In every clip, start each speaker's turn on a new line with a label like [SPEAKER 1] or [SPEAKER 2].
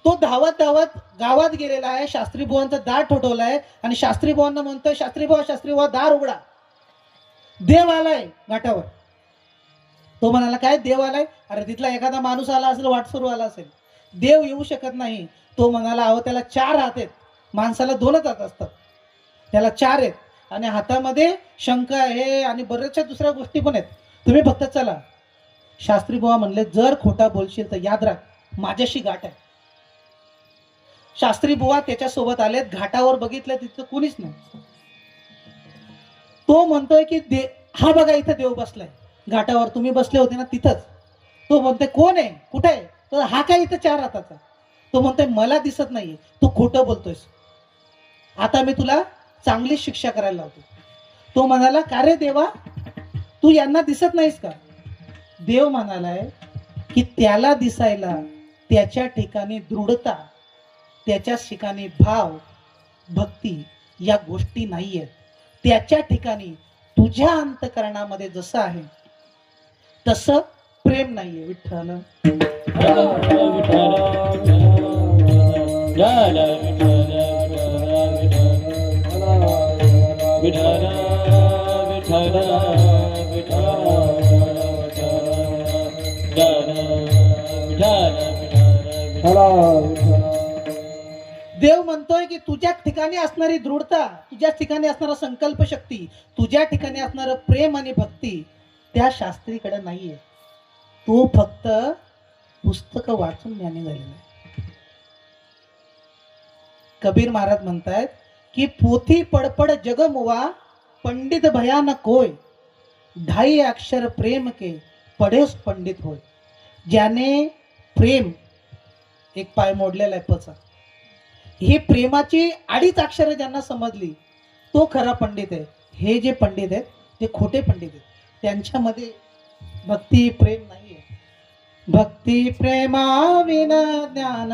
[SPEAKER 1] तो धावत धावत गावात गेलेला आहे, शास्त्री बुवांचा दार ठोठवलाय आणि शास्त्री बुवांना म्हणतोय, शास्त्री बुवा दार उघडा, देव आलाय घाटावर. तो म्हणाला, काय देव आलाय? अरे तिथला एखादा माणूस आला असेल, वाटसरू आला असेल, देव येऊ शकत नाही. तो म्हणाला, अहो त्याला 4 हात आहेत, माणसाला 2च हात असतात, त्याला 4 आहेत आणि हातामध्ये शंख आहे आणि बऱ्याचशा दुसऱ्या गोष्टी पण आहेत, तुम्ही फक्त चला. शास्त्री बुवा म्हणले, जर खोटा बोलशील तर याद राख माझ्याशी गाठ आहे. शास्त्री बुवा त्याच्यासोबत आलेत, घाटावर बघितलं तिथं कुणीच नाही. तो म्हणतोय की हा बघा इथं देव बसलाय घाटावर, तुम्ही बसले होते ना तिथंच. तो म्हणतोय, कोण आहे, कुठे आहे? तर हा काय इथं 4 हाताचा. तो म्हणतोय, मला दिसत नाहीये, तू खोटं बोलतोयस, आता मी तुला चांगली शिक्षा करायला लावतो. तो म्हणाला, का रे देवा, तू यांना दिसत नाहीस का? देव म्हणालाय की त्याला दिसायला त्याच्या ठिकाणी दृढता, त्याच्या ठिकाणी भाव, भक्ती या गोष्टी नाहीयेत. त्याच्या ठिकाणी तुझ्या अंतकरणामध्ये जसं आहे तसं प्रेम नाहीये. विठ्ठल देव म्हणतोय की तुझ्या ठिकाणी असणारी दृढता, तुझ्या ठिकाणी असणारा संकल्प शक्ती, तुझ्या ठिकाणी असणारं प्रेम आणि भक्ती त्या शास्त्रीकडे नाहीये. तो फक्त पुस्तक वाचून ज्ञानी झालेला आहे. कबीर महाराज म्हणतायत की पोथी पडपड जग मुवा, पंडित भयानक होय, 2.5 अक्षर प्रेम के पढेस पंडित होय. ज्याने प्रेम, एक पाय मोडलेला आहे पचा, ही प्रेमाची 2.5 अक्षर ज्यांना समजली तो खरा पंडित आहे. हे जे पंडित आहेत ते खोटे पंडित आहेत, त्यांच्यामध्ये भक्ती प्रेम नाहीये. भक्ती प्रेमा विना ज्ञान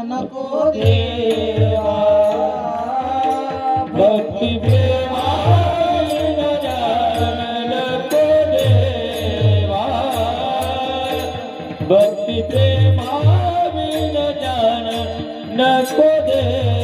[SPEAKER 1] नको देवा, भक्ती प्रेमा विना ज्ञान नको देवा, भक्ती प्रेमा विना ज्ञान नको देवा.